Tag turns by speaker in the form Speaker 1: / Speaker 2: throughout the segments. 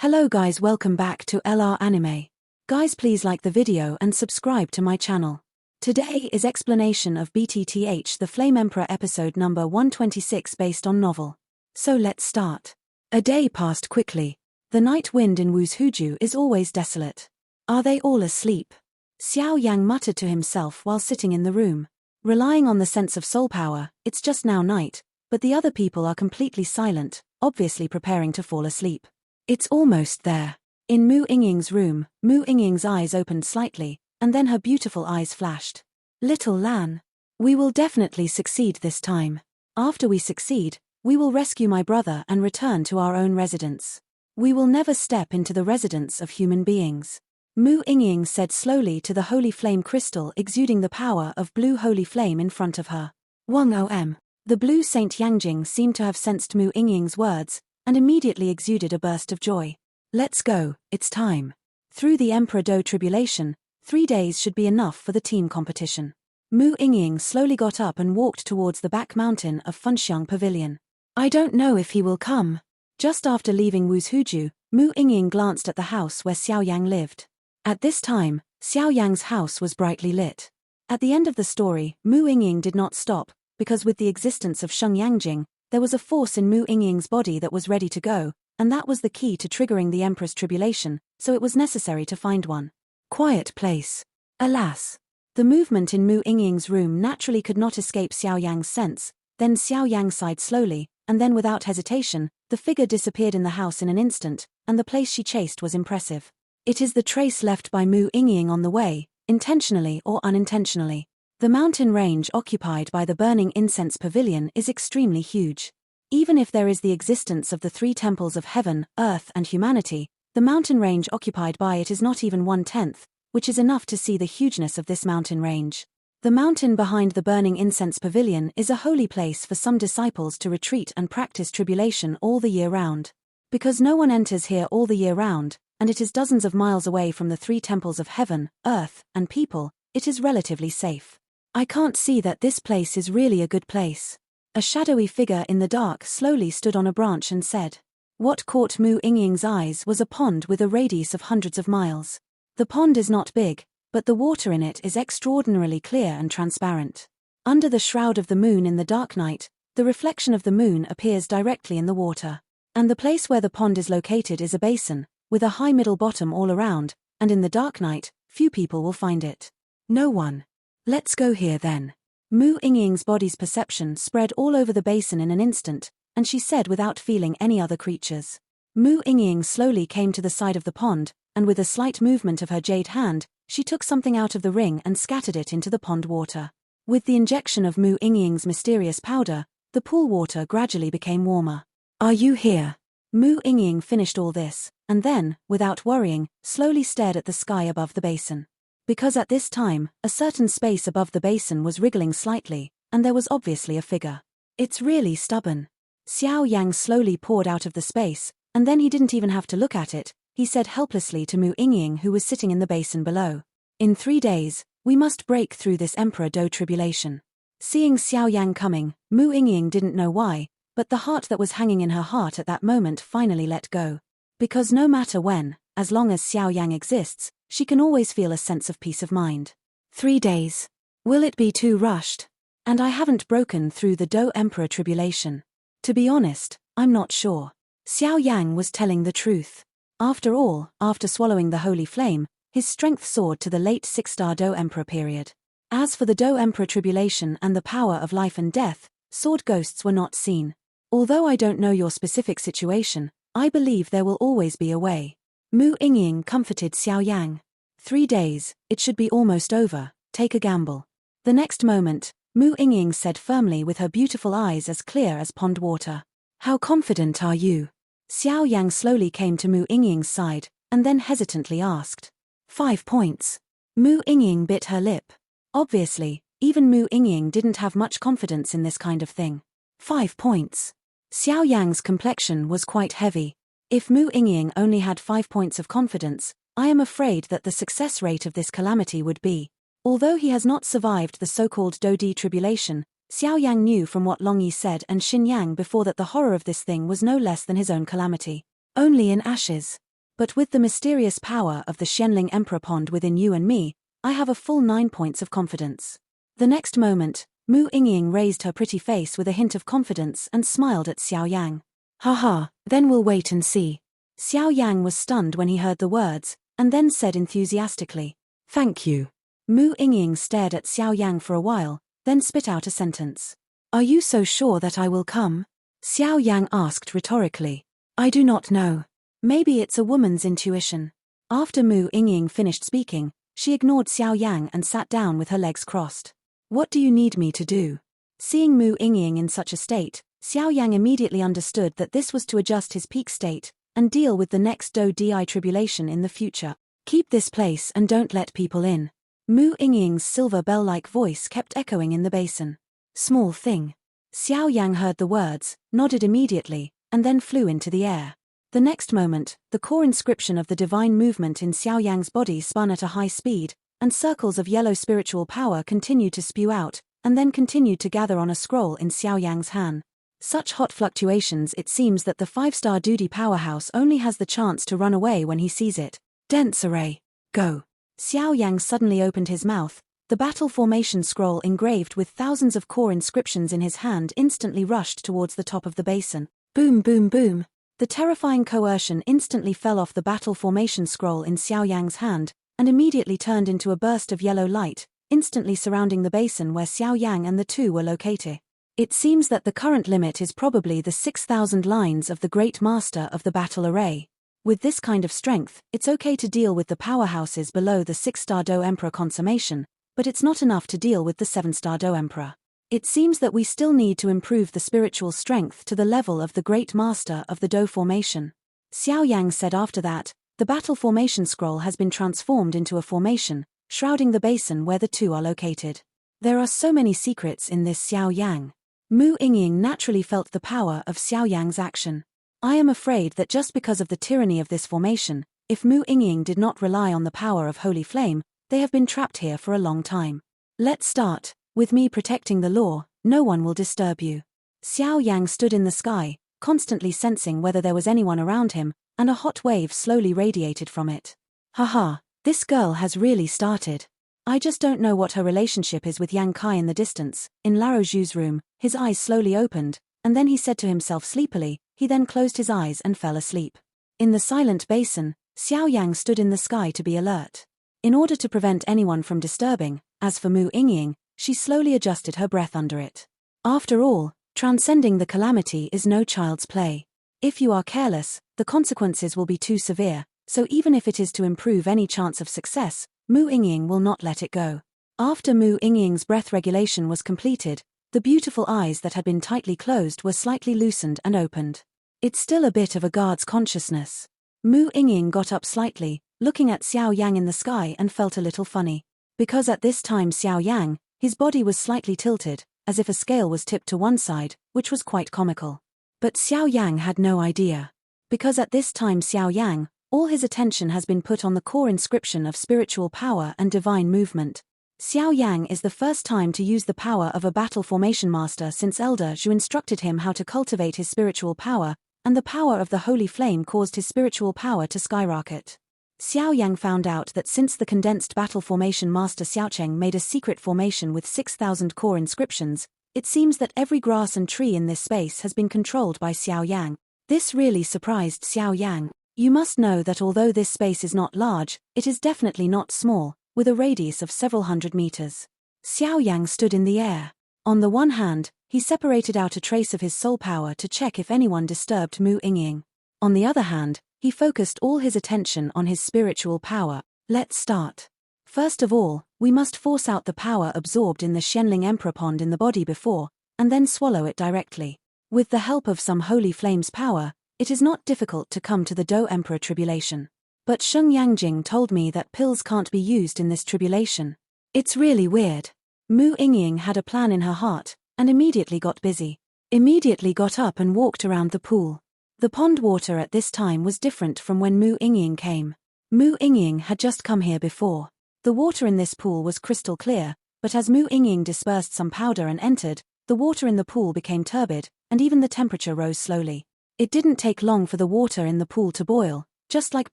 Speaker 1: Hello guys, welcome back to LR Anime. Guys, please like the video and subscribe to my channel. Today is explanation of BTTH the Flame Emperor episode number 126 based on novel. So let's start. A day passed quickly. The night wind in Wuzhuju is always desolate. Are they all asleep? Xiao Yang muttered to himself while sitting in the room. Relying on the sense of soul power, it's just now night, but the other people are completely silent, obviously preparing to fall asleep. It's almost there. In Mu Yingying's room, Mu Yingying's eyes opened slightly, and then her beautiful eyes flashed. Little Lan. We will definitely succeed this time. After we succeed, we will rescue my brother and return to our own residence. We will never step into the residence of human beings. Mu Yingying said slowly to the holy flame crystal exuding the power of blue holy flame in front of her. Wang Om. The blue Saint Yangjing seemed to have sensed Mu Yingying's words, and immediately exuded a burst of joy. Let's go, it's time. Through the Emperor Do tribulation, 3 days should be enough for the team competition. Mu Yingying slowly got up and walked towards the back mountain of Funxiang Pavilion. I don't know if he will come. Just after leaving Wuzhuju, Mu Yingying glanced at the house where Xiao Yang lived. At this time, Xiao Yang's house was brightly lit. At the end of the story, Mu Yingying did not stop, because with the existence of Sheng Yangjing, there was a force in Mu Yingying's body that was ready to go, and that was the key to triggering the Emperor's tribulation, so it was necessary to find one. Quiet place. Alas. The movement in Mu Yingying's room naturally could not escape Xiao Yang's sense, then Xiao Yang sighed slowly, and then without hesitation, the figure disappeared in the house in an instant, and the place she chased was impressive. It is the trace left by Mu Yingying on the way, intentionally or unintentionally. The mountain range occupied by the burning incense pavilion is extremely huge. Even if there is the existence of the 3 temples of heaven, earth and humanity, the mountain range occupied by it is not even 1/10, which is enough to see the hugeness of this mountain range. The mountain behind the burning incense pavilion is a holy place for some disciples to retreat and practice tribulation all the year round. Because no one enters here all the year round, and it is dozens of miles away from the 3 temples of heaven, earth, and people, it is relatively safe. I can't see that this place is really a good place. A shadowy figure in the dark slowly stood on a branch and said. What caught Mu Yingying's eyes was a pond with a radius of hundreds of miles. The pond is not big, but the water in it is extraordinarily clear and transparent. Under the shroud of the moon in the dark night, the reflection of the moon appears directly in the water. And the place where the pond is located is a basin, with a high middle bottom all around, and in the dark night, few people will find it. No one. Let's go here then. Mu Yingying's body's perception spread all over the basin in an instant, and she said without feeling any other creatures. Mu Yingying slowly came to the side of the pond, and with a slight movement of her jade hand, she took something out of the ring and scattered it into the pond water. With the injection of Mu Yingying's mysterious powder, the pool water gradually became warmer. Are you here? Mu Yingying finished all this, and then, without worrying, slowly stared at the sky above the basin. Because at this time, a certain space above the basin was wriggling slightly, and there was obviously a figure. It's really stubborn. Xiao Yang slowly poured out of the space, and then he didn't even have to look at it, he said helplessly to Mu Yingying who was sitting in the basin below. In 3 days, we must break through this Emperor Do tribulation. Seeing Xiao Yang coming, Mu Yingying didn't know why, but the heart that was hanging in her heart at that moment finally let go. Because no matter when, as long as Xiao Yang exists, she can always feel a sense of peace of mind. 3 days. Will it be too rushed? And I haven't broken through the Do Emperor tribulation. To be honest, I'm not sure. Xiao Yang was telling the truth. After all, after swallowing the holy flame, his strength soared to the late 6-star Do Emperor period. As for the Do Emperor tribulation and the power of life and death, sword ghosts were not seen. Although I don't know your specific situation, I believe there will always be a way. Mu Yingying comforted Xiao Yang. 3 days, it should be almost over, take a gamble. The next moment, Mu Yingying said firmly with her beautiful eyes as clear as pond water. How confident are you? Xiao Yang slowly came to Mu Yingying's side, and then hesitantly asked. 5 points. Mu Yingying bit her lip. Obviously, even Mu Yingying didn't have much confidence in this kind of thing. 5 points. Xiao Yang's complexion was quite heavy. If Mu Yingying only had 5 points of confidence, I am afraid that the success rate of this calamity would be. Although he has not survived the so-called Do-Di tribulation, Xiao Yang knew from what Long Yi said and Xin Yang before that the horror of this thing was no less than his own calamity. Only in ashes. But with the mysterious power of the Xianling Emperor Pond within you and me, I have a full 9 points of confidence. The next moment, Mu Yingying raised her pretty face with a hint of confidence and smiled at Xiao Yang. Haha, then we'll wait and see. Xiao Yang was stunned when he heard the words, and then said enthusiastically, "Thank you." Mu Yingying stared at Xiao Yang for a while, then spit out a sentence. "Are you so sure that I will come?" Xiao Yang asked rhetorically. "I do not know. Maybe it's a woman's intuition." After Mu Yingying finished speaking, she ignored Xiao Yang and sat down with her legs crossed. "What do you need me to do?" Seeing Mu Yingying in such a state, Xiao Yang immediately understood that this was to adjust his peak state and deal with the next Do-Di tribulation in the future. "Keep this place and don't let people in." Mu Yingying's silver bell-like voice kept echoing in the basin. "Small thing." Xiao Yang heard the words, nodded immediately, and then flew into the air. The next moment, the core inscription of the divine movement in Xiao Yang's body spun at a high speed, and circles of yellow spiritual power continued to spew out, and then continued to gather on a scroll in Xiao Yang's hand. Such hot fluctuations, it seems that the 5-star duty powerhouse only has the chance to run away when he sees it. "Dense array. Go." Xiao Yang suddenly opened his mouth. The battle formation scroll engraved with thousands of core inscriptions in his hand instantly rushed towards the top of the basin. Boom, boom, boom. The terrifying coercion instantly fell off the battle formation scroll in Xiao Yang's hand, and immediately turned into a burst of yellow light, instantly surrounding the basin where Xiao Yang and the two were located. It seems that the current limit is probably the 6,000 lines of the Great Master of the Battle Array. With this kind of strength, it's okay to deal with the powerhouses below the 6-star Do Emperor consummation, but it's not enough to deal with the 7-star Do Emperor. It seems that we still need to improve the spiritual strength to the level of the Great Master of the Do formation. Xiao Yang said after that, the battle formation scroll has been transformed into a formation, shrouding the basin where the two are located. There are so many secrets in this Xiao Yang. Mu Yingying naturally felt the power of Xiao Yang's action. I am afraid that just because of the tyranny of this formation, if Mu Yingying did not rely on the power of Holy Flame, they have been trapped here for a long time. Let's start. With me protecting the law, no one will disturb you. Xiao Yang stood in the sky, constantly sensing whether there was anyone around him, and a hot wave slowly radiated from it. Haha, this girl has really started. I just don't know what her relationship is with Yang Kai in the distance. In Lao Zhu's room, his eyes slowly opened, and then he said to himself sleepily, he then closed his eyes and fell asleep. In the silent basin, Xiao Yang stood in the sky to be alert. In order to prevent anyone from disturbing, as for Mu Yingying, she slowly adjusted her breath under it. After all, transcending the calamity is no child's play. If you are careless, the consequences will be too severe, so even if it is to improve any chance of success, Mu Yingying will not let it go. After Mu Yingying's breath regulation was completed, the beautiful eyes that had been tightly closed were slightly loosened and opened. It's still a bit of a guard's consciousness. Mu Yingying got up slightly, looking at Xiao Yang in the sky, and felt a little funny. Because at this time Xiao Yang, his body was slightly tilted, as if a scale was tipped to one side, which was quite comical. But Xiao Yang had no idea. Because at this time Xiao Yang, all his attention has been put on the core inscription of spiritual power and divine movement. Xiao Yang is the first time to use the power of a battle formation master since Elder Zhu instructed him how to cultivate his spiritual power, and the power of the holy flame caused his spiritual power to skyrocket. Xiao Yang found out that since the condensed battle formation master Xiaocheng made a secret formation with 6,000 core inscriptions, it seems that every grass and tree in this space has been controlled by Xiao Yang. This really surprised Xiao Yang. You must know that although this space is not large, it is definitely not small, with a radius of several hundred meters. Xiao Yang stood in the air. On the one hand, he separated out a trace of his soul power to check if anyone disturbed Mu Yingying. On the other hand, he focused all his attention on his spiritual power. Let's start. First of all, we must force out the power absorbed in the Xianling Emperor Pond in the body before, and then swallow it directly. With the help of some holy flame's power, it is not difficult to come to the Do Emperor tribulation. But Sheng Yangjing told me that pills can't be used in this tribulation. It's really weird. Mu Yingying had a plan in her heart, and immediately got busy. Immediately got up and walked around the pool. The pond water at this time was different from when Mu Yingying came. Mu Yingying had just come here before. The water in this pool was crystal clear, but as Mu Yingying dispersed some powder and entered, the water in the pool became turbid, and even the temperature rose slowly. It didn't take long for the water in the pool to boil, just like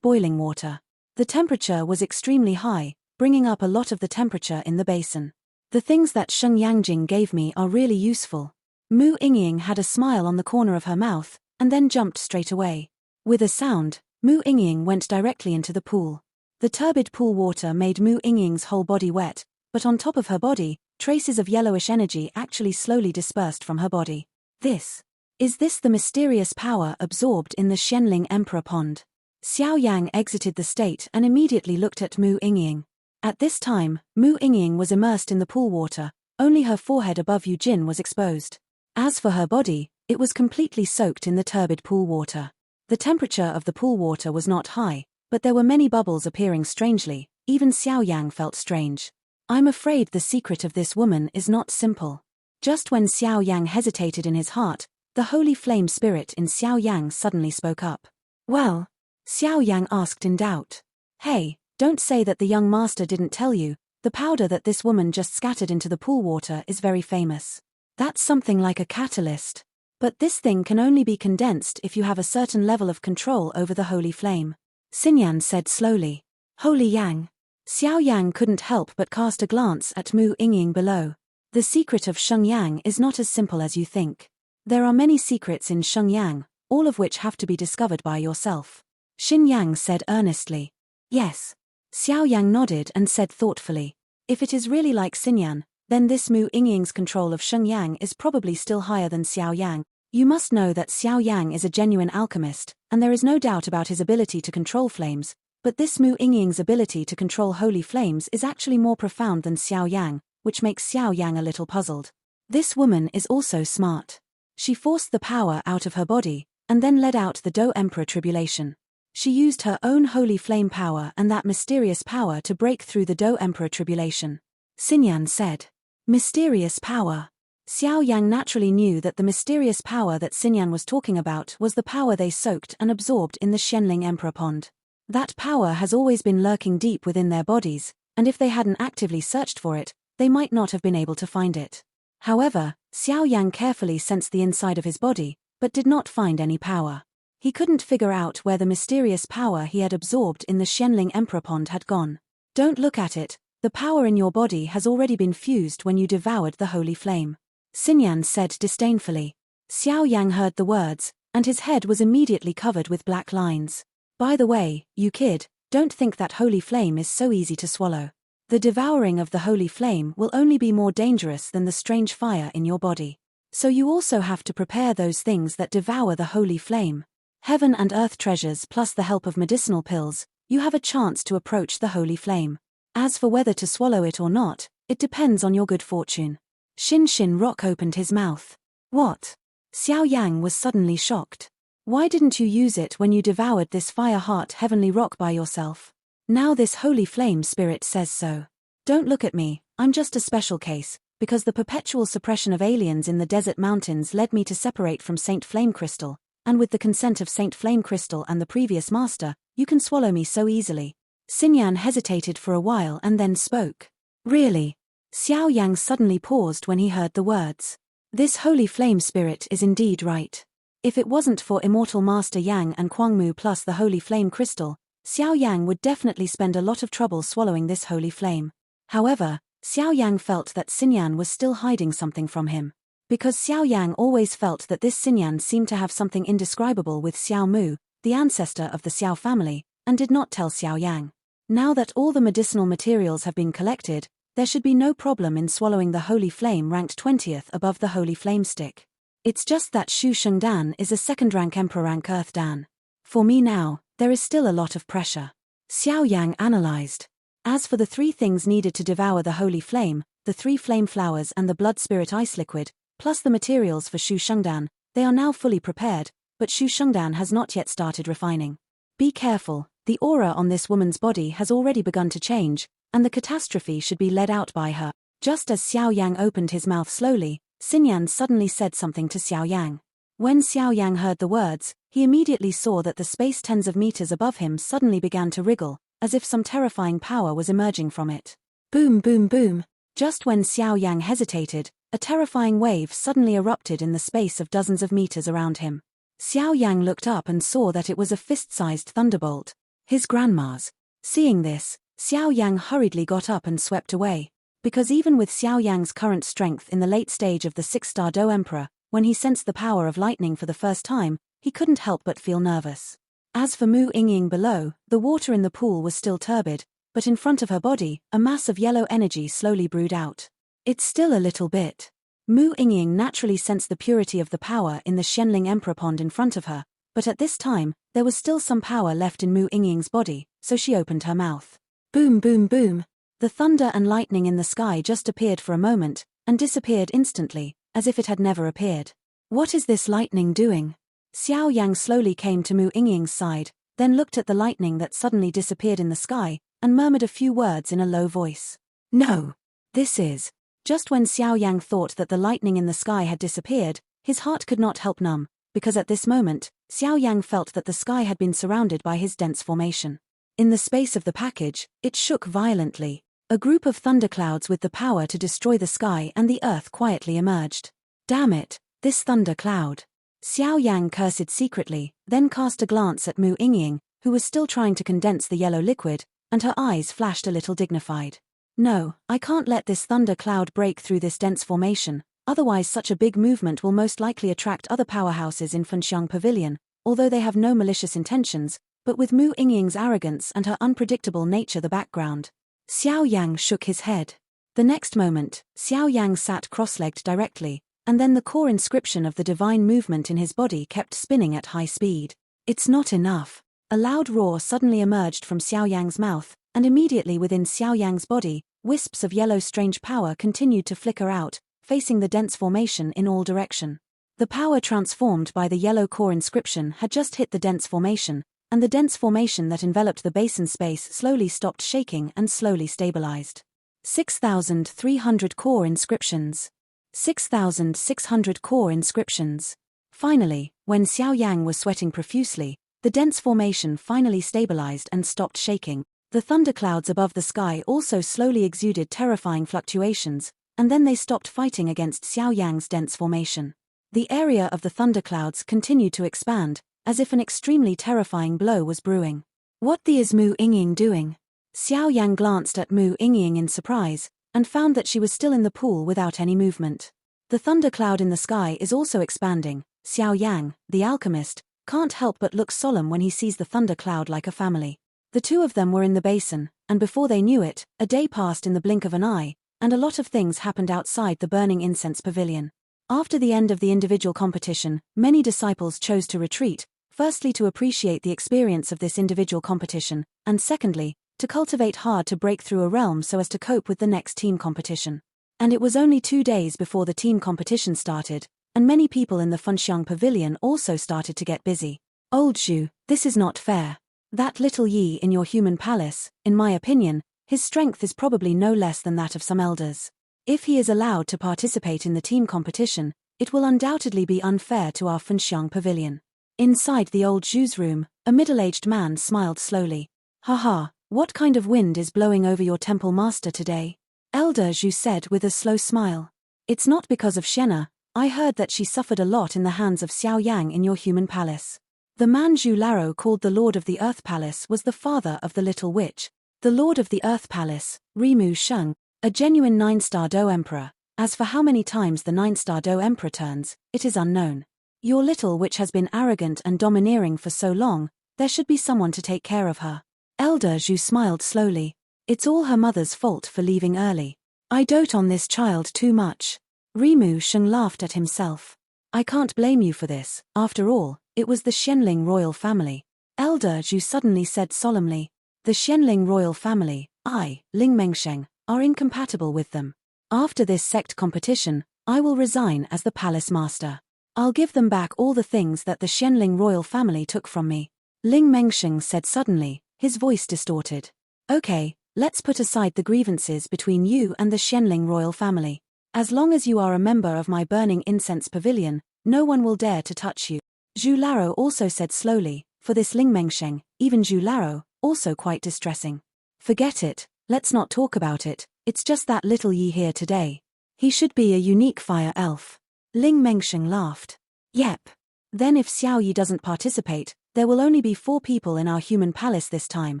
Speaker 1: boiling water. The temperature was extremely high, bringing up a lot of the temperature in the basin. The things that Sheng Yangjing gave me are really useful. Mu Yingying had a smile on the corner of her mouth, and then jumped straight away. With a sound, Mu Yingying went directly into the pool. The turbid pool water made Mu Yingying's whole body wet, but on top of her body, traces of yellowish energy actually slowly dispersed from her body. Is this the mysterious power absorbed in the Xianling Emperor Pond? Xiao Yang exited the state and immediately looked at Mu Yingying. At this time, Mu Yingying was immersed in the pool water, only her forehead above Yu Jin was exposed. As for her body, it was completely soaked in the turbid pool water. The temperature of the pool water was not high, but there were many bubbles appearing strangely. Even Xiao Yang felt strange. I'm afraid the secret of this woman is not simple. Just when Xiao Yang hesitated in his heart, the holy flame spirit in Xiao Yang suddenly spoke up. Well? Xiao Yang asked in doubt. Hey, don't say that the young master didn't tell you. The powder that this woman just scattered into the pool water is very famous. That's something like a catalyst. But this thing can only be condensed if you have a certain level of control over the holy flame. Xinyan said slowly. Holy Yang. Xiao Yang couldn't help but cast a glance at Mu Yingying below. The secret of Sheng Yang is not as simple as you think. There are many secrets in Sheng Yang, all of which have to be discovered by yourself. Xin Yang said earnestly. Yes. Xiao Yang nodded and said thoughtfully. If it is really like Xinyan, then this Mu Yingying's control of Sheng Yang is probably still higher than Xiao Yang. You must know that Xiao Yang is a genuine alchemist, and there is no doubt about his ability to control flames, but this Mu Yingying's ability to control holy flames is actually more profound than Xiao Yang, which makes Xiao Yang a little puzzled. This woman is also smart. She forced the power out of her body, and then led out the Do Emperor tribulation. She used her own holy flame power and that mysterious power to break through the Do Emperor tribulation. Xinyan said. Mysterious power. Xiao Yang naturally knew that the mysterious power that Xinyan was talking about was the power they soaked and absorbed in the Xianling Emperor Pond. That power has always been lurking deep within their bodies, and if they hadn't actively searched for it, they might not have been able to find it. However, Xiao Yang carefully sensed the inside of his body, but did not find any power. He couldn't figure out where the mysterious power he had absorbed in the Xianling Emperor Pond had gone. Don't look at it, the power in your body has already been fused when you devoured the holy flame. Xinyan said disdainfully. Xiao Yang heard the words, and his head was immediately covered with black lines. By the way, you kid, don't think that holy flame is so easy to swallow. The devouring of the holy flame will only be more dangerous than the strange fire in your body. So you also have to prepare those things that devour the holy flame. Heaven and earth treasures plus the help of medicinal pills, you have a chance to approach the holy flame. As for whether to swallow it or not, it depends on your good fortune. Shin Rock opened his mouth. What? Xiao Yang was suddenly shocked. Why didn't you use it when you devoured this fire-heart heavenly rock by yourself? Now this holy flame spirit says so. Don't look at me, I'm just a special case, because the perpetual suppression of aliens in the desert mountains led me to separate from Saint Flame Crystal, and with the consent of Saint Flame Crystal and the previous master, you can swallow me so easily. Xinyan hesitated for a while and then spoke. Really? Xiao Yang suddenly paused when he heard the words. This holy flame spirit is indeed right. If it wasn't for Immortal Master Yang and Kwangmu plus the holy flame crystal, Xiao Yang would definitely spend a lot of trouble swallowing this holy flame. However, Xiao Yang felt that Xinyan was still hiding something from him. Because Xiao Yang always felt that this Xinyan seemed to have something indescribable with Xiao Mu, the ancestor of the Xiao family, and did not tell Xiao Yang. Now that all the medicinal materials have been collected, there should be no problem in swallowing the holy flame ranked 20th above the holy flame stick. It's just that Shu Shengdan is a second-rank Emperor rank Earth Dan. For me now, there is still a lot of pressure. Xiao Yang analyzed. As for the 3 things needed to devour the holy flame, the 3 flame flowers and the blood spirit ice liquid, plus the materials for Shu Shengdan, they are now fully prepared, but Shu Shengdan has not yet started refining. Be careful, the aura on this woman's body has already begun to change, and the catastrophe should be led out by her. Just as Xiao Yang opened his mouth slowly, Xinyan suddenly said something to Xiao Yang. When Xiao Yang heard the words, he immediately saw that the space tens of meters above him suddenly began to wriggle, as if some terrifying power was emerging from it. Boom boom boom. Just when Xiao Yang hesitated, a terrifying wave suddenly erupted in the space of dozens of meters around him. Xiao Yang looked up and saw that it was a fist-sized thunderbolt. His grandma's. Seeing this, Xiao Yang hurriedly got up and swept away. Because even with Xiao Yang's current strength in the late stage of the 6-star Do Emperor, when he sensed the power of lightning for the first time, he couldn't help but feel nervous. As for Mu Yingying below, the water in the pool was still turbid, but in front of her body, a mass of yellow energy slowly brewed out. It's still a little bit. Mu Yingying naturally sensed the purity of the power in the Xianling Emperor pond in front of her, but at this time, there was still some power left in Mu Yingying's body, so she opened her mouth. Boom boom boom. The thunder and lightning in the sky just appeared for a moment, and disappeared instantly, as if it had never appeared. What is this lightning doing? Xiao Yang slowly came to Mu Yingying's side, then looked at the lightning that suddenly disappeared in the sky, and murmured a few words in a low voice. No. This is. Just when Xiao Yang thought that the lightning in the sky had disappeared, his heart could not help numb, because at this moment, Xiao Yang felt that the sky had been surrounded by his dense formation. In the space of the package, it shook violently. A group of thunderclouds with the power to destroy the sky and the earth quietly emerged. Damn it, this thunder cloud. Xiao Yang cursed secretly, then cast a glance at Mu Yingying, who was still trying to condense the yellow liquid, and her eyes flashed a little dignified. No, I can't let this thunder cloud break through this dense formation, otherwise such a big movement will most likely attract other powerhouses in Fenxiang Pavilion, although they have no malicious intentions, but with Mu Yingying's arrogance and her unpredictable nature the background. Xiao Yang shook his head. The next moment, Xiao Yang sat cross-legged directly, and then the core inscription of the divine movement in his body kept spinning at high speed. It's not enough. A loud roar suddenly emerged from Xiao Yang's mouth, and immediately within Xiao Yang's body, wisps of yellow strange power continued to flicker out, facing the dense formation in all direction. The power transformed by the yellow core inscription had just hit the dense formation, and the dense formation that enveloped the basin space slowly stopped shaking and slowly stabilized. 6,300 core inscriptions. 6,600 core inscriptions. Finally, when Xiao Yang was sweating profusely, the dense formation finally stabilized and stopped shaking. The thunderclouds above the sky also slowly exuded terrifying fluctuations, and then they stopped fighting against Xiao Yang's dense formation. The area of the thunderclouds continued to expand, as if an extremely terrifying blow was brewing. What the is Mu Yingying doing? Xiao Yang glanced at Mu Yingying in surprise, and found that she was still in the pool without any movement. The thundercloud in the sky is also expanding. Xiao Yang, the alchemist, can't help but look solemn when he sees the thundercloud like a family. The two of them were in the basin, and before they knew it, a day passed in the blink of an eye, and a lot of things happened outside the burning incense pavilion. After the end of the individual competition, many disciples chose to retreat, firstly to appreciate the experience of this individual competition, and secondly, to cultivate hard to break through a realm so as to cope with the next team competition. And it was only 2 days before the team competition started, and many people in the Fenxiang Pavilion also started to get busy. Old Zhu, this is not fair. That little Yi in your human palace, in my opinion, his strength is probably no less than that of some elders. If he is allowed to participate in the team competition, it will undoubtedly be unfair to our Fenxiang Pavilion. Inside the old Zhu's room, a middle-aged man smiled slowly. Haha, what kind of wind is blowing over your temple master today? Elder Zhu said with a slow smile. It's not because of Shena. I heard that she suffered a lot in the hands of Xiao Yang in your human palace. The man Zhu Laro called the Lord of the Earth Palace was the father of the little witch. The Lord of the Earth Palace, Rimu Sheng, a genuine 9-star Do Emperor. As for how many times the 9-star Do Emperor turns, it is unknown. Your little witch has been arrogant and domineering for so long, there should be someone to take care of her. Elder Zhu smiled slowly. It's all her mother's fault for leaving early. I dote on this child too much. Rimu Sheng laughed at himself. I can't blame you for this, after all, it was the Xianling royal family. Elder Zhu suddenly said solemnly. The Xianling royal family, Ling Mengsheng, are incompatible with them. After this sect competition, I will resign as the palace master. I'll give them back all the things that the Xianling royal family took from me. Ling Mengsheng said suddenly, his voice distorted. Okay, let's put aside the grievances between you and the Xianling royal family. As long as you are a member of my burning incense pavilion, no one will dare to touch you. Zhu Laro also said slowly, for this Ling Mengsheng, even Zhu Laro, also quite distressing. Forget it, let's not talk about it, it's just that little Yi here today. He should be a unique fire elf. Ling Mengsheng laughed. Yep. Then if Xiao Yi doesn't participate, there will only be 4 people in our human palace this time,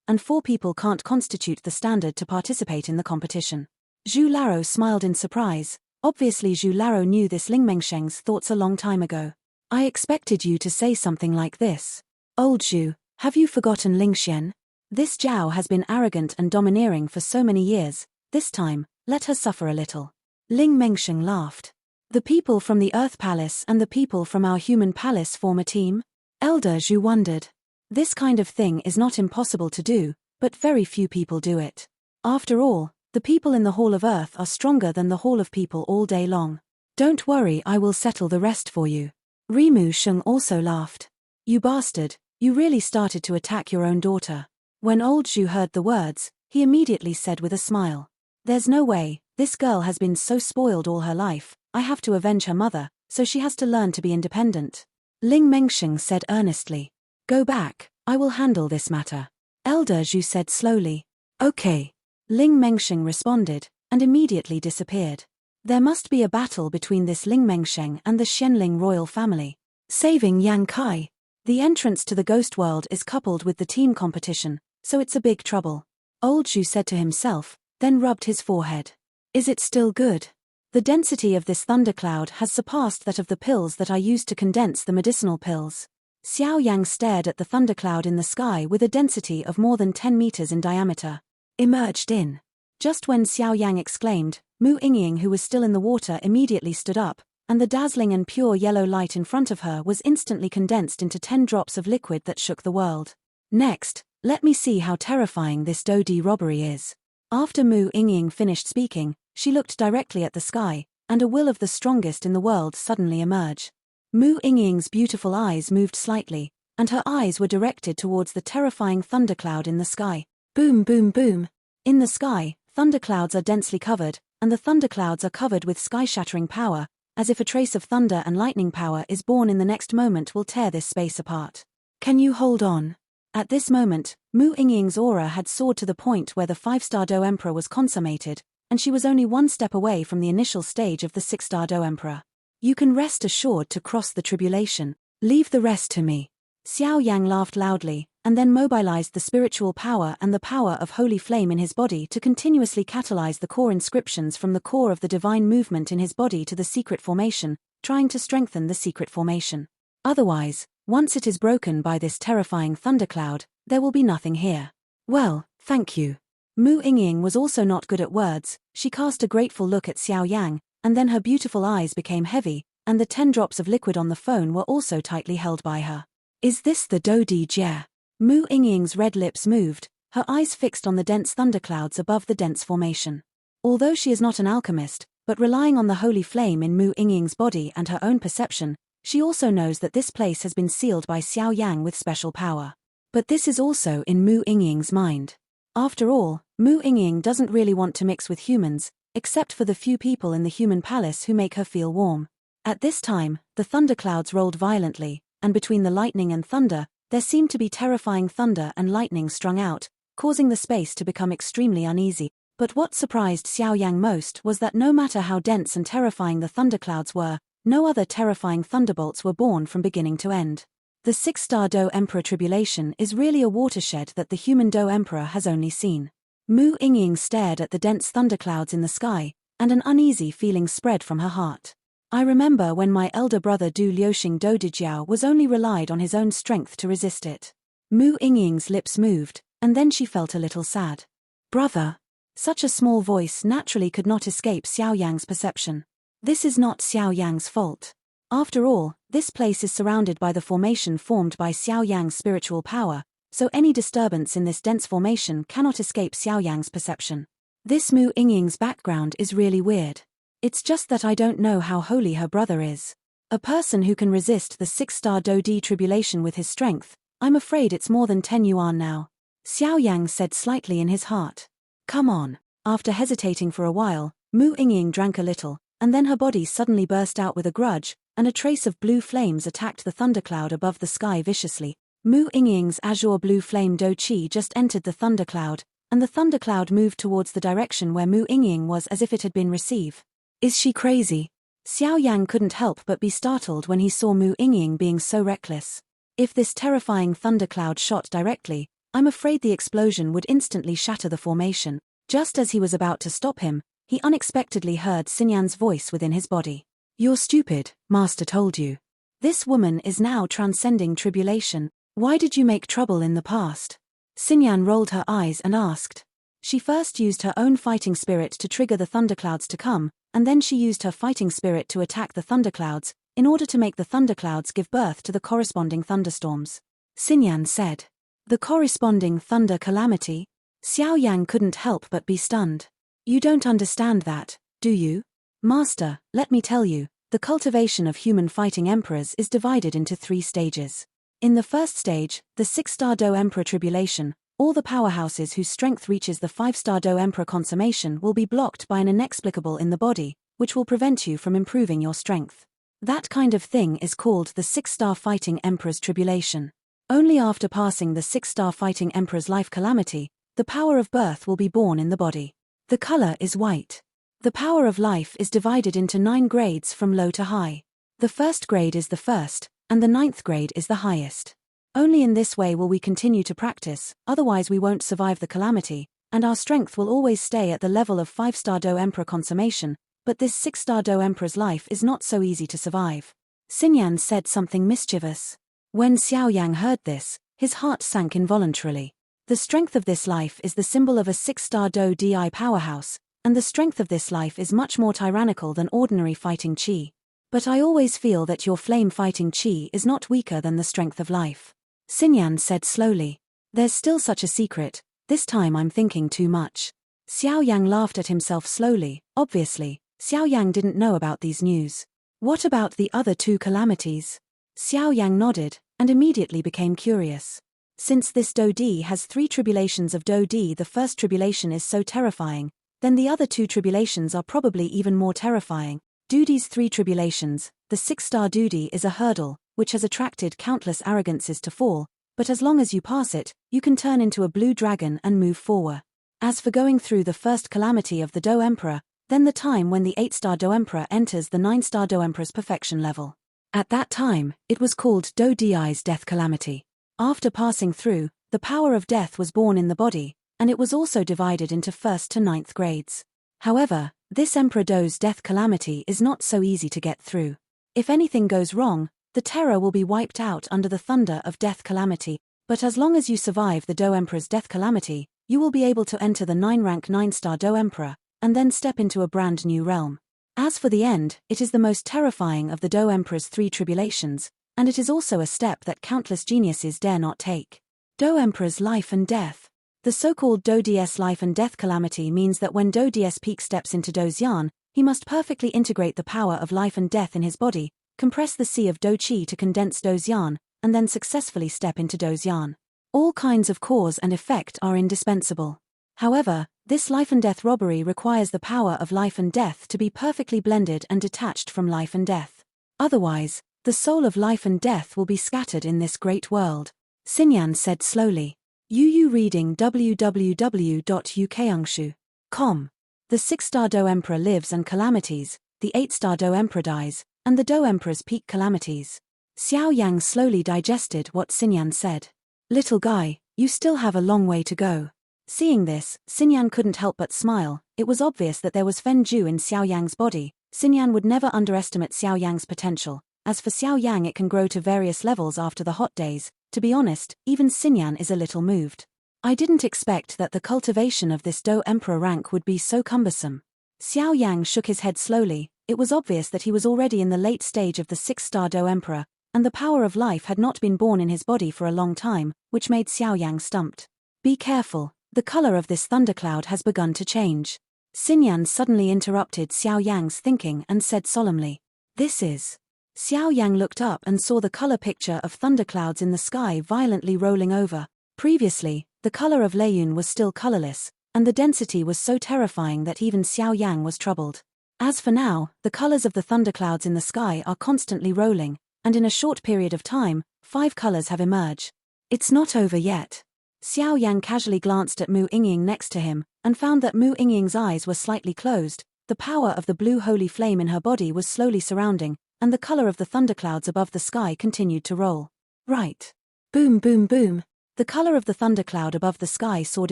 Speaker 1: and 4 people can't constitute the standard to participate in the competition. Zhu Laro smiled in surprise. Obviously Zhu Laro knew this Ling Mengsheng's thoughts a long time ago. I expected you to say something like this. Old Zhu, have you forgotten Ling Xian? This Zhao has been arrogant and domineering for so many years. This time, let her suffer a little. Ling Mengsheng laughed. The people from the Earth Palace and the people from our human palace form a team? Elder Zhu wondered. This kind of thing is not impossible to do, but very few people do it. After all, the people in the Hall of Earth are stronger than the Hall of People all day long. Don't worry, I will settle the rest for you. Rimu Sheng also laughed. You bastard, you really started to attack your own daughter. When old Zhu heard the words, he immediately said with a smile. There's no way, this girl has been so spoiled all her life, I have to avenge her mother, so she has to learn to be independent. Ling Mengsheng said earnestly. Go back, I will handle this matter. Elder Zhu said slowly. Okay. Ling Mengsheng responded, and immediately disappeared. There must be a battle between this Ling Mengsheng and the Xianling royal family. Saving Yang Kai. The entrance to the ghost world is coupled with the team competition, so it's a big trouble. Old Zhu said to himself, then rubbed his forehead. Is it still good? The density of this thundercloud has surpassed that of the pills that I used to condense the medicinal pills. Xiao Yang stared at the thundercloud in the sky with a density of more than 10 meters in diameter. Emerged in. Just when Xiao Yang exclaimed, Mu Yingying, who was still in the water, immediately stood up, and the dazzling and pure yellow light in front of her was instantly condensed into 10 drops of liquid that shook the world. Next, let me see how terrifying this Dodi robbery is. After Mu Yingying finished speaking, she looked directly at the sky, and a will of the strongest in the world suddenly emerged. Mu Yingying's beautiful eyes moved slightly, and her eyes were directed towards the terrifying thundercloud in the sky. Boom, boom, boom. In the sky, thunderclouds are densely covered, and the thunderclouds are covered with sky-shattering power, as if a trace of thunder and lightning power is born in the next moment will tear this space apart. Can you hold on? At this moment, Mu Yingying's aura had soared to the point where the 5-star Do Emperor was consummated, and she was only 1 step away from the initial stage of the 6-star Do Emperor. You can rest assured to cross the tribulation. Leave the rest to me. Xiao Yang laughed loudly, and then mobilized the spiritual power and the power of holy flame in his body to continuously catalyze the core inscriptions from the core of the divine movement in his body to the secret formation, trying to strengthen the secret formation. Otherwise, once it is broken by this terrifying thundercloud, there will be nothing here. Well, thank you. Mu Yingying was also not good at words. She cast a grateful look at Xiao Yang, and then her beautiful eyes became heavy, and the 10 drops of liquid on the phone were also tightly held by her. Is this the Dodi Jie? Mu Yingying's red lips moved, her eyes fixed on the dense thunderclouds above the dense formation. Although she is not an alchemist, but relying on the holy flame in Mu Yingying's body and her own perception, she also knows that this place has been sealed by Xiao Yang with special power. But this is also in Mu Yingying's mind. After all, Mu Yingying doesn't really want to mix with humans, except for the few people in the human palace who make her feel warm. At this time, the thunderclouds rolled violently, and between the lightning and thunder, there seemed to be terrifying thunder and lightning strung out, causing the space to become extremely uneasy. But what surprised Xiao Yang most was that no matter how dense and terrifying the thunderclouds were, no other terrifying thunderbolts were born from beginning to end. The 6-star Do Emperor tribulation is really a watershed that the human Do Emperor has only seen. Mu Yingying stared at the dense thunderclouds in the sky, and an uneasy feeling spread from her heart. I remember when my elder brother Du Liuxing Do Dijiao was only relied on his own strength to resist it. Mu Yingying's lips moved, and then she felt a little sad. Brother. Such a small voice naturally could not escape Xiao Yang's perception. This is not Xiao Yang's fault. After all, this place is surrounded by the formation formed by Xiao Yang's spiritual power, so any disturbance in this dense formation cannot escape Xiao Yang's perception. This Mu Yingying's background is really weird. It's just that I don't know how holy her brother is. A person who can resist the 6-star Dodi tribulation with his strength, I'm afraid it's more than 10 yuan now. Xiao Yang said slightly in his heart. Come on. After hesitating for a while, Mu Yingying drank a little, and then her body suddenly burst out with a grudge, and a trace of blue flames attacked the thundercloud above the sky viciously. Mu Yingying's azure blue flame Do Qi just entered the thundercloud, and the thundercloud moved towards the direction where Mu Yingying was as if it had been received. Is she crazy? Xiao Yang couldn't help but be startled when he saw Mu Yingying being so reckless. If this terrifying thundercloud shot directly, I'm afraid the explosion would instantly shatter the formation. Just as he was about to stop him, he unexpectedly heard Xinyan's voice within his body. You're stupid, Master told you. This woman is now transcending tribulation. Why did you make trouble in the past? Xinyan rolled her eyes and asked. She first used her own fighting spirit to trigger the thunderclouds to come, and then she used her fighting spirit to attack the thunderclouds, in order to make the thunderclouds give birth to the corresponding thunderstorms. Xinyan said. The corresponding thunder calamity? Xiao Yang couldn't help but be stunned. You don't understand that, do you? Master, let me tell you, the cultivation of human fighting emperors is divided into 3 stages. In the first stage, the 6-star Do Emperor tribulation, all the powerhouses whose strength reaches the 5-star Do Emperor consummation will be blocked by an inexplicable in the body, which will prevent you from improving your strength. That kind of thing is called the 6-star fighting emperor's tribulation. Only after passing the 6-star fighting emperor's life calamity, the power of birth will be born in the body. The color is white. The power of life is divided into 9 grades from low to high. The first grade is the first, and the 9th grade is the highest. Only in this way will we continue to practice, otherwise we won't survive the calamity, and our strength will always stay at the level of 5-star Do Emperor consummation, but this 6-star Do Emperor's life is not so easy to survive. Xinyan said something mischievous. When Xiao Yang heard this, his heart sank involuntarily. The strength of this life is the symbol of a 6-star Do Di powerhouse, and the strength of this life is much more tyrannical than ordinary fighting chi. But I always feel that your flame fighting chi is not weaker than the strength of life. Xinyan said slowly. There's still such a secret, this time I'm thinking too much. Xiao Yang laughed at himself slowly. Obviously, Xiao Yang didn't know about these news. What about the other 2 calamities? Xiao Yang nodded, and immediately became curious. Since this Do Di has 3 tribulations of Do Di, the first tribulation is so terrifying, then the other 2 tribulations are probably even more terrifying. Do Di's 3 tribulations, the 6-star Do Di is a hurdle, which has attracted countless arrogances to fall, but as long as you pass it, you can turn into a blue dragon and move forward. As for going through the first calamity of the Do Emperor, then the time when the 8-star Do Emperor enters the 9-star Do Emperor's perfection level. At that time, it was called Do Di's death calamity. After passing through, the power of death was born in the body, and it was also divided into 1st to 9th grades. However, this Emperor Do's death calamity is not so easy to get through. If anything goes wrong, the terror will be wiped out under the thunder of death calamity, but as long as you survive the Do Emperor's death calamity, you will be able to enter the 9-rank 9-star Do Emperor, and then step into a brand new realm. As for the end, it is the most terrifying of the Do Emperor's 3 tribulations, and it is also a step that countless geniuses dare not take. Do Emperor's life and death. The so-called Do Ds life and death calamity means that when Do Ds peak steps into Do Xian, he must perfectly integrate the power of life and death in his body, compress the sea of Do Qi to condense Do Xian, and then successfully step into Do Xian. All kinds of cause and effect are indispensable. However, this life and death robbery requires the power of life and death to be perfectly blended and detached from life and death. Otherwise, the soul of life and death will be scattered in this great world. Xinyan said slowly. Yu reading www.ukangshu.com. The 6-star Do Emperor lives and calamities, the 8-star Do Emperor dies, and the Do Emperor's peak calamities. Xiao Yang slowly digested what Xinyan said. Little guy, you still have a long way to go. Seeing this, Xinyan couldn't help but smile. It was obvious that there was Fen Ju in Xiao Yang's body. Xinyan would never underestimate Xiao Yang's potential. As for Xiao Yang, it can grow to various levels after the hot days. To be honest, even Xinyan is a little moved. I didn't expect that the cultivation of this Do Emperor rank would be so cumbersome. Xiao Yang shook his head slowly. It was obvious that he was already in the late stage of the 6-star Do Emperor, and the power of life had not been born in his body for a long time, which made Xiao Yang stumped. Be careful, the color of this thundercloud has begun to change. Xinyan suddenly interrupted Xiao Yang's thinking and said solemnly, This is... Xiao Yang looked up and saw the color picture of thunderclouds in the sky violently rolling over. Previously, the color of Leiyun was still colorless, and the density was so terrifying that even Xiao Yang was troubled. As for now, the colors of the thunderclouds in the sky are constantly rolling, and in a short period of time, 5 colors have emerged. It's not over yet. Xiao Yang casually glanced at Mu Yingying next to him, and found that Mu Yingying's eyes were slightly closed, The power of the blue holy flame in her body was slowly surrounding, and the color of the thunderclouds above the sky continued to roll. Right. Boom, boom, boom. The color of the thundercloud above the sky soared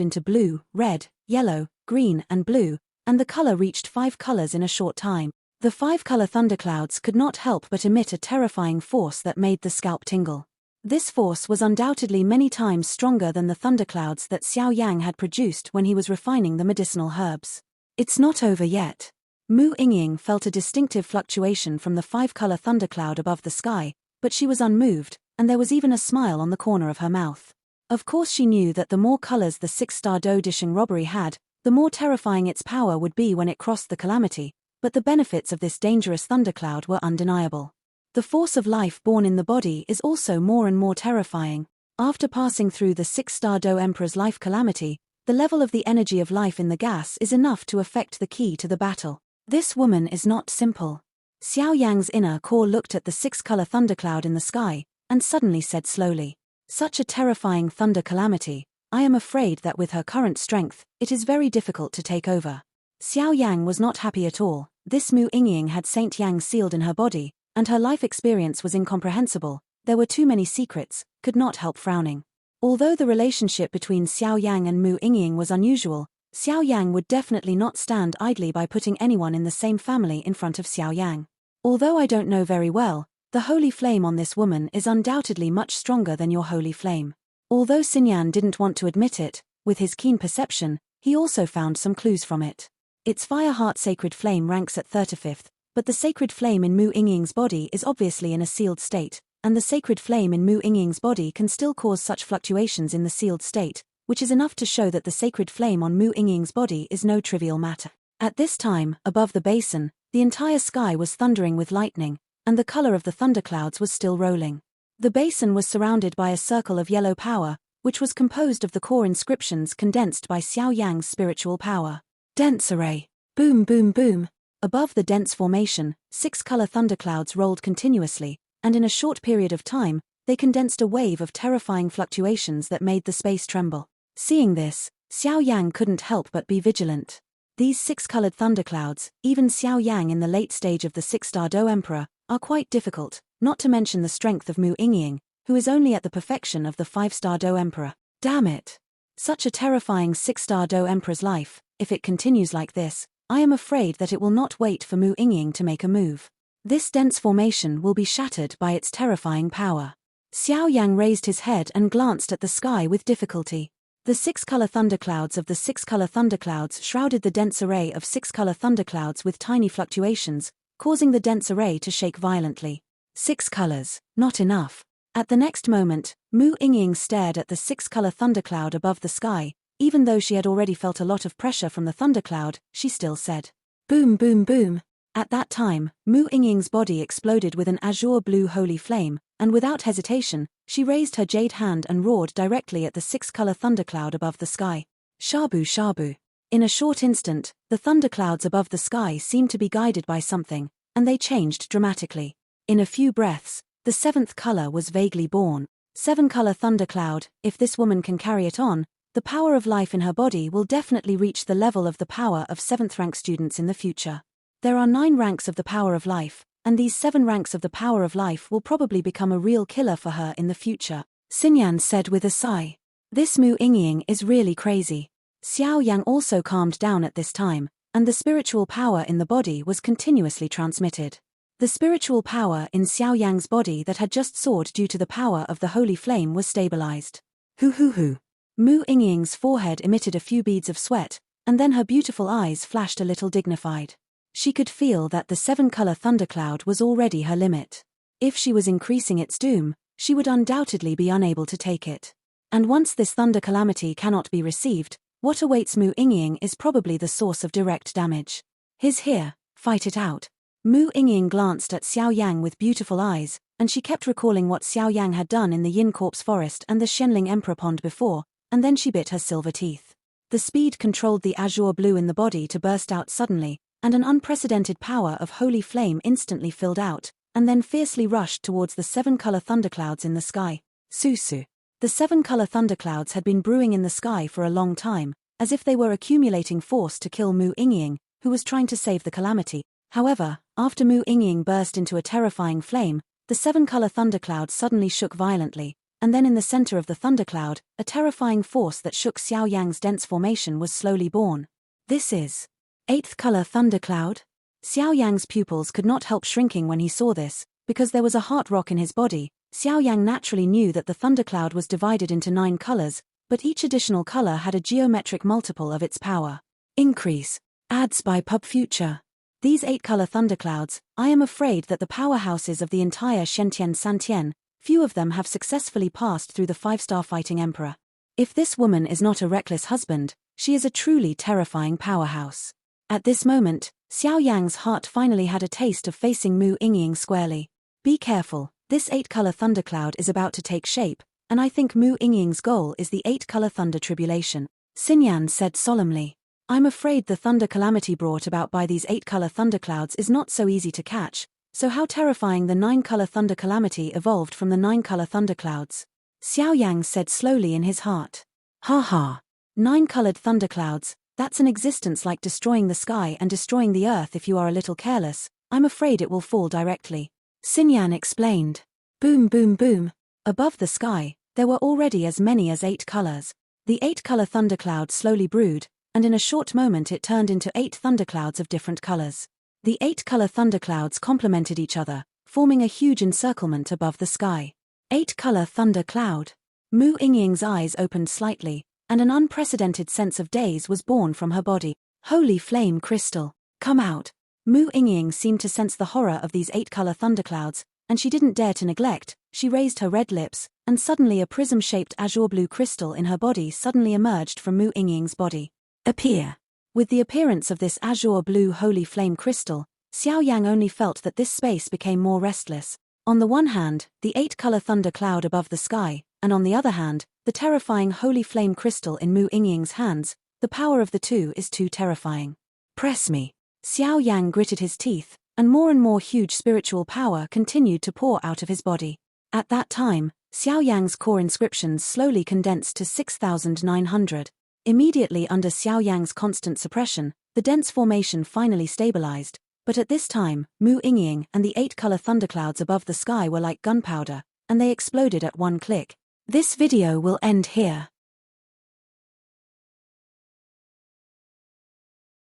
Speaker 1: into blue, red, yellow, green, and blue, and the color reached 5 colors in a short time. The 5-color thunderclouds could not help but emit a terrifying force that made the scalp tingle. This force was undoubtedly many times stronger than the thunderclouds that Xiao Yan had produced when he was refining the medicinal herbs. It's not over yet. Mu Yingying felt a distinctive fluctuation from the 5-color thundercloud above the sky, but she was unmoved, and there was even a smile on the corner of her mouth. Of course she knew that the more colors the 6-star Dou Disheng robbery had, the more terrifying its power would be when it crossed the calamity, but the benefits of this dangerous thundercloud were undeniable. The force of life born in the body is also more and more terrifying. After passing through the 6-star Dou Emperor's life calamity, the level of the energy of life in the gas is enough to affect the key to the battle. This woman is not simple. Xiao Yang's inner core looked at the 6-color thundercloud in the sky, and suddenly said slowly, "Such a terrifying thunder calamity, I am afraid that with her current strength, it is very difficult to take over." Xiao Yang was not happy at all. This Mu Yingying had Saint Yang sealed in her body, and her life experience was incomprehensible. There were too many secrets, could not help frowning. Although the relationship between Xiao Yang and Mu Yingying was unusual, Xiao Yang would definitely not stand idly by putting anyone in the same family in front of Xiao Yang. Although I don't know very well, the holy flame on this woman is undoubtedly much stronger than your holy flame. Although Xinyan didn't want to admit it, with his keen perception, he also found some clues from it. Its fire heart sacred flame ranks at 35th, but the sacred flame in Mu Yingying's body is obviously in a sealed state, and the sacred flame in Mu Yingying's body can still cause such fluctuations in the sealed state, which is enough to show that the sacred flame on Mu Yingying's body is no trivial matter. At this time, above the basin, the entire sky was thundering with lightning, and the color of the thunderclouds was still rolling. The basin was surrounded by a circle of yellow power, which was composed of the core inscriptions condensed by Xiao Yang's spiritual power. Dense array. Boom, boom, boom. Above the dense formation, 6-color thunderclouds rolled continuously, and in a short period of time, they condensed a wave of terrifying fluctuations that made the space tremble. Seeing this, Xiao Yang couldn't help but be vigilant. These 6-colored thunderclouds, even Xiao Yang in the late stage of the 6-star Dou Emperor, are quite difficult, not to mention the strength of Mu Yingying, who is only at the perfection of the 5-star Dou Emperor. Damn it! Such a terrifying 6-star Dou Emperor's life, if it continues like this, I am afraid that it will not wait for Mu Yingying to make a move. This dense formation will be shattered by its terrifying power. Xiao Yang raised his head and glanced at the sky with difficulty. The 6-color thunderclouds of the 6-color thunderclouds shrouded the dense array of 6-color thunderclouds with tiny fluctuations, causing the dense array to shake violently. 6 colors, not enough. At the next moment, Mu Yingying stared at the 6-color thundercloud above the sky. Even though she had already felt a lot of pressure from the thundercloud, she still said, "Boom, boom, boom." At that time, Mu Yingying's body exploded with an azure blue holy flame, and without hesitation, she raised her jade hand and roared directly at the 6-color thundercloud above the sky. Shabu shabu. In a short instant, the thunderclouds above the sky seemed to be guided by something, and they changed dramatically. In a few breaths, the 7th color was vaguely born. 7-color thundercloud. If this woman can carry it on, the power of life in her body will definitely reach the level of the power of 7th-rank students in the future. There are 9 ranks of the power of life, and these 7 ranks of the power of life will probably become a real killer for her in the future, Xinyan said with a sigh. This Mu Yingying is really crazy. Xiao Yang also calmed down at this time, and the spiritual power in the body was continuously transmitted. The spiritual power in Xiao Yang's body that had just soared due to the power of the holy flame was stabilized. Hoo hoo hoo. Mu Yingying's forehead emitted a few beads of sweat, and then her beautiful eyes flashed a little dignified. She could feel that the 7-color thundercloud was already her limit. If she was increasing its doom, she would undoubtedly be unable to take it. And once this thunder calamity cannot be received, what awaits Mu Yingying is probably the source of direct damage. His here, fight it out. Mu Yingying glanced at Xiao Yang with beautiful eyes, and she kept recalling what Xiao Yang had done in the Yin Corpse Forest and the Shenling Emperor Pond before, and then she bit her silver teeth. The speed controlled the azure blue in the body to burst out suddenly, and an unprecedented power of holy flame instantly filled out, and then fiercely rushed towards the 7-color thunderclouds in the sky. Susu. The 7-color thunderclouds had been brewing in the sky for a long time, as if they were accumulating force to kill Mu Yingying, who was trying to save the calamity. However, after Mu Yingying burst into a terrifying flame, the 7-color thundercloud suddenly shook violently, and then in the center of the thundercloud, a terrifying force that shook Xiao Yang's dense formation was slowly born. This is 8th color thundercloud? Xiao Yang's pupils could not help shrinking when he saw this, because there was a heart rock in his body. Xiao Yang naturally knew that the thundercloud was divided into 9 colors, but each additional color had a geometric multiple of its power. Increase. Adds by Pub Future. These 8-color thunderclouds, I am afraid that the powerhouses of the entire Shentian Santian, few of them have successfully passed through the 5-star fighting emperor. If this woman is not a reckless husband, she is a truly terrifying powerhouse. At this moment, Xiao Yang's heart finally had a taste of facing Mu Yingying squarely. Be careful, this 8-color thundercloud is about to take shape, and I think Mu Yingying's goal is the 8-color thunder tribulation. Xinyan said solemnly. I'm afraid the thunder calamity brought about by these 8-color thunderclouds is not so easy to catch, so how terrifying the 9-color thunder calamity evolved from the 9-color thunderclouds. Xiao Yang said slowly in his heart. Ha ha. 9-colored thunderclouds, that's an existence like destroying the sky and destroying the earth if you are a little careless. I'm afraid it will fall directly. Xinyan explained. Boom boom boom. Above the sky, there were already as many as 8 colors. The 8-color thundercloud slowly brewed, and in a short moment it turned into 8 thunderclouds of different colors. The 8-color thunderclouds complemented each other, forming a huge encirclement above the sky. 8-color thunder cloud. Mu Yingying's eyes opened slightly, and an unprecedented sense of daze was born from her body. Holy flame crystal, come out. Mu Yingying seemed to sense the horror of these 8-color thunderclouds, and she didn't dare to neglect. She raised her red lips, and suddenly a prism-shaped azure blue crystal in her body suddenly emerged from Mu Yingying's body. Appear. With the appearance of this azure blue holy flame crystal, Xiao Yang only felt that this space became more restless. On the one hand, the 8-color thunder cloud above the sky, and on the other hand, the terrifying holy flame crystal in Mu Yingying's hands. The power of the two is too terrifying. Press me. Xiao Yang gritted his teeth, and more huge spiritual power continued to pour out of his body. At that time, Xiao Yang's core inscriptions slowly condensed to 6,900. Immediately under Xiao Yang's constant suppression, the dense formation finally stabilized, but at this time, Mu Yingying and the 8-color thunderclouds above the sky were like gunpowder, and they exploded at one click. This video will end here.